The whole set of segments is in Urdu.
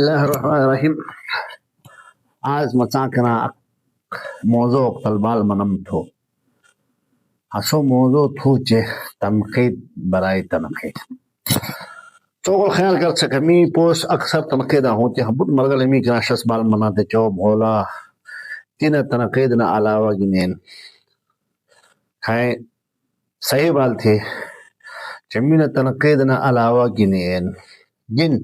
الله الرحمن الرحیم. از مذاکره موضوع طلبال منم تو اسو موضوع تو چه تنقید برای تنقید تو خیال کر سکمی پوس اکثر تنقید ہوتی ہے بہت مرگل می گراشس بال مناتے چو بولا تین تنقید نہ علاوہ گنین ہے صحیح بات تھی جمین تنقید نہ علاوہ گنین جن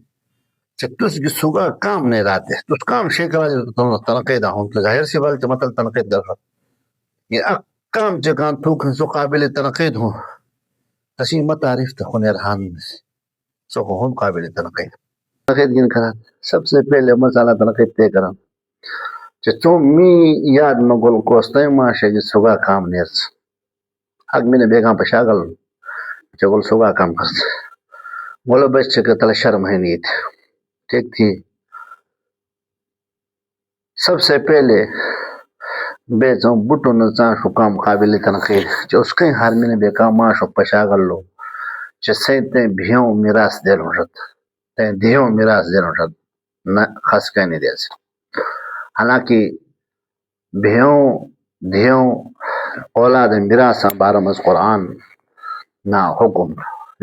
تس سگا کام نہیں رہتے تس کام شے کرا تنقید ہوں ظاہر سی بات مطلب تنقید در یہ کام جگہ تو سو قابل تنقید ہوں تسی متعارف تو نرحان سو ہوں قابل تنقید تنقید گن کرا سب سے پہلے مسئلہ تنقید تے کرا تو می یاد مگل کوستے ماشے جس سگا کام نیرس حق میں نے بیگاں پشاگل چگل سگا کام کرس بولو بچ چکے تل شرم ہے نیت ٹھیک تھی سب سے پہلے بیچوں بٹو نزان شو کام قابل تنقید جو اس کے ہر میں نے بیکا ماں شو پشاگل لو جسے تین بھیوں میراث دے لوں شد تین دیوں میراث دے لوں شد نہ خاص کہنے دے سے حالانکہ بھیوں دیوں اولاد میراث بارم از قرآن نہ حکم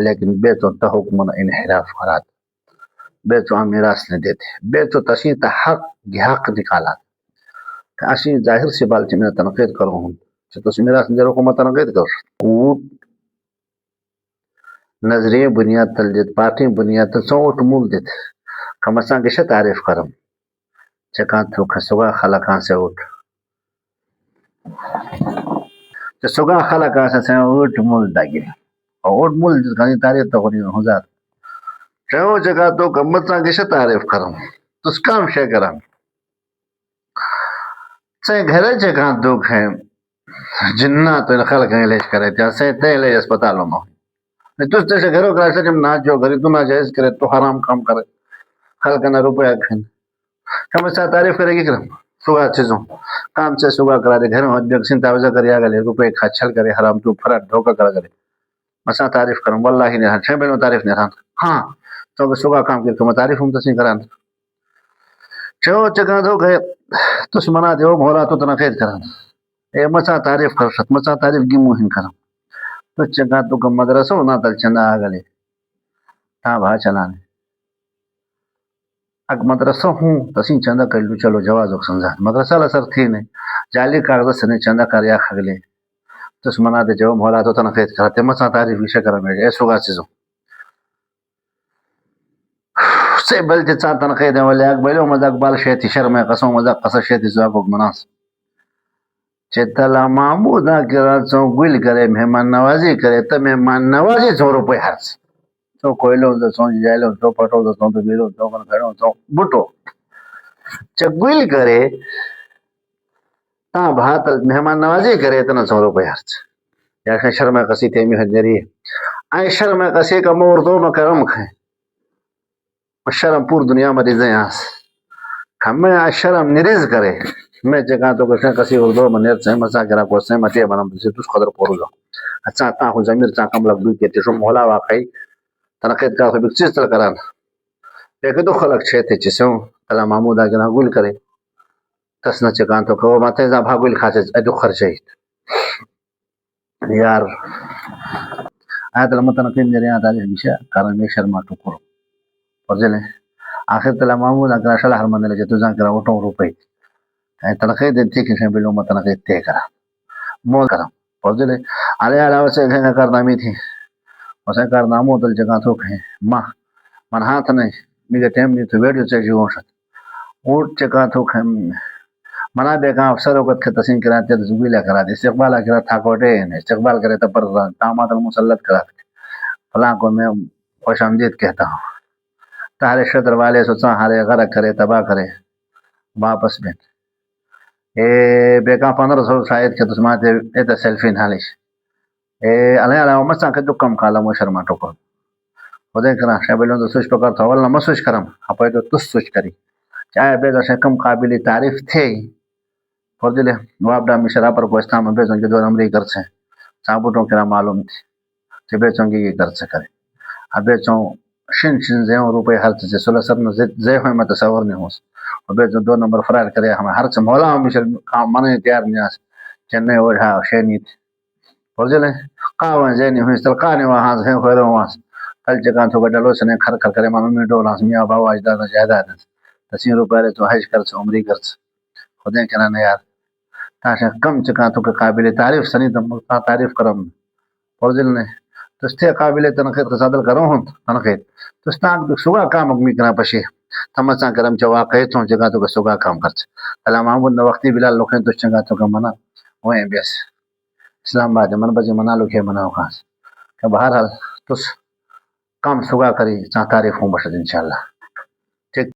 لیکن بیچوں تا حکم انحراف کرات بیچوں میراث نہیں دیتے بیچوں تشین تا حق نکالا کہ اشی ظاہر سی بال چی میں تنقید کروں ہوں چھو تسی میراث نہیں دے رہو کو میں تنقید کر کوٹ نظریہ بنیاد تل دیت پارٹی بنیاد تل سو اٹھ مول دیت کمسان کشا تعریف کرم چکان تو کسوگا خلقان سے اٹھ سوگا خلقان سے اٹھ مول دا گی اور اٹھ مول دیت کانی تعریف تا کنی ہوں ذات چاہو جگہ تو کمسان کشا تعریف کرم تس کام شے کرم سے گھر جگہ دکھ ہے جنہ تو خلق علاج کرے تھے سے تے علاج اسپتالوں میں تو جیسے گھروں کا جب نہ جو گھر تو ناجائز کرے تو حرام کام کرے خلق نہ روپیہ کھن ہم ایسا تعریف کرے گی کرم سگا چیزوں کام سے سگا کرا دے گھر میں جگسین تاوزہ کریا گلے روپے کھچل کرے حرام تو فرد دھوکہ کرا کرے مسا تعریف کرم واللہ ہی نہیں چھے بینوں تعریف نہیں رہا ہاں تو سگا کام کی تو تعریف ہم تسیں کران چو چکا دو گئے تس منا دیو بھولا تو تنقید کران اے مسا تعریف کر شد مسا تعریف گی موہن کرم تو چکا تو کم مدرسہ نہ تل چندہ آگلے تا بھا چلانے اگ مدرسہ ہوں تسین چندہ کر لو چلو جواز اک سمجھا مدرسہ لسر تھی نہیں جالی کاغذ سے چندہ کریا خگلے تس منا دے جو بھولا تو تنقید کرتے مسا تعریف ویشہ کرم اے سوگا چیزوں سے بلتی چاہ تنقید ہے ولی اقبالو مزاق بال شیطی شرم قسم مزاق قصر شیطی زواق اک مناس چتلا معمودہ کرا چو گل کرے مہمان نوازی کرے تا مہمان نوازی 100 روپے ہرس تو کوئلو دا سون جائلو تو پٹو دا سون تو بیرو تو کن کھڑو تو بٹو چا گل کرے تا بھات مہمان نوازی کرے تا 100 روپے ہرس یا شرم قصی تیمی حجری آئی شرم قصی کا موردو مکرم کھائیں شرم پور دنیا میں ریزیں آس ہمیں شرم نریز کرے میں جگہ تو کچھ کسی اردو منیر سے مسا کرا کو سے متے بنم سے تو قدر پورو گا اچھا تا ہو ضمیر چا کم لگ دو کہ تو مولا واقعی تنقید کا بھی چیز تل کران ایک تو خلق چھے تھے جسوں تلا محمود اگنا گول کرے تسنا چکان تو کو ماتے za بھاگل کھاچے ادو خرچے یار آیت المتنقین جریاں تعالی ہمیشہ کارن میں شرما تو کرو فضل آخر تلا محمود اگنا شل ہر مندل جو تو جان کرا 8 روپے تنقید تے کہ بلو متنقید تے کرا مول کرا فضل علی علاوہ سے گھنا کارنامے تھی اسے کارناموں تل جگہ تو کہ ماں من ہاتھ نہیں میرے ٹائم نہیں تو ویڈیو سے جو شت اور جگہ تو کہ منا بے کا افسر وقت کے تسین کراتے زبیلا کرا دے استقبال کرا تھا کوٹے استقبال کرے تو پر داماد المسلط کرا فلاں کو میں خوش آمدید کہتا ہوں تارے شدر والے سوچا ہارے غرق کرے تباہ کرے واپس میں اے بے کا 1500 شاید کہ تسماتے ایتا سیلفی نالیش اے علی علاوہ مسا کہ تو کم کالا مو شرما ٹوکو وہ دیکھنا شابلوں تو سوچ پکڑ تھا والله مسوچ کرم اپے تو تس سوچ کری چاہے بے سے کم قابل تعریف تھے فضل واب دا مشرا پر کو استعمال میں بے جو امری کر سے ثابتوں کرا معلوم تھی کہ بے چنگی یہ کر سے کرے ابے چوں شن شن زي روپے ہر چیز سولہ سب نہ زي ہوئے میں تصور نہیں ہوں اور بے جو 2 نمبر فرار کرے ہمیں ہر چیز مولا ہم کام مانے تیار نہیں آس چنئی اور ہاں شینیت اور جلے قاوان زي نہیں ہوئی سلقانی وہاں سے ہوئے رہا وہاں کل جگہ تو گڈلو سنے کھر کھر کرے مانو میں ڈولا سمیا باو اجداد جائیداد 10 روپے تو حج کرچ عمری کرچ خودیں کہنا یار تاشا کم چکا تو قابل تعریف سنی تو تعریف کرم اور جل نے تو استے قابل تنقید کا صادر کرو ہوں تنقید تو استان سوگا کام اگمی کرا پشی تمسا کرم چ واقع تو جگہ تو سوگا کام کرچ علامہ محمود وقتی بلال لوکھن تو چنگا تو کا منا وہ بیس اسلام آباد من بجے منا لوکھے منا خاص کہ بہرحال تو کام سوگا کری چا تعریف ہوں بشد انشاءاللہ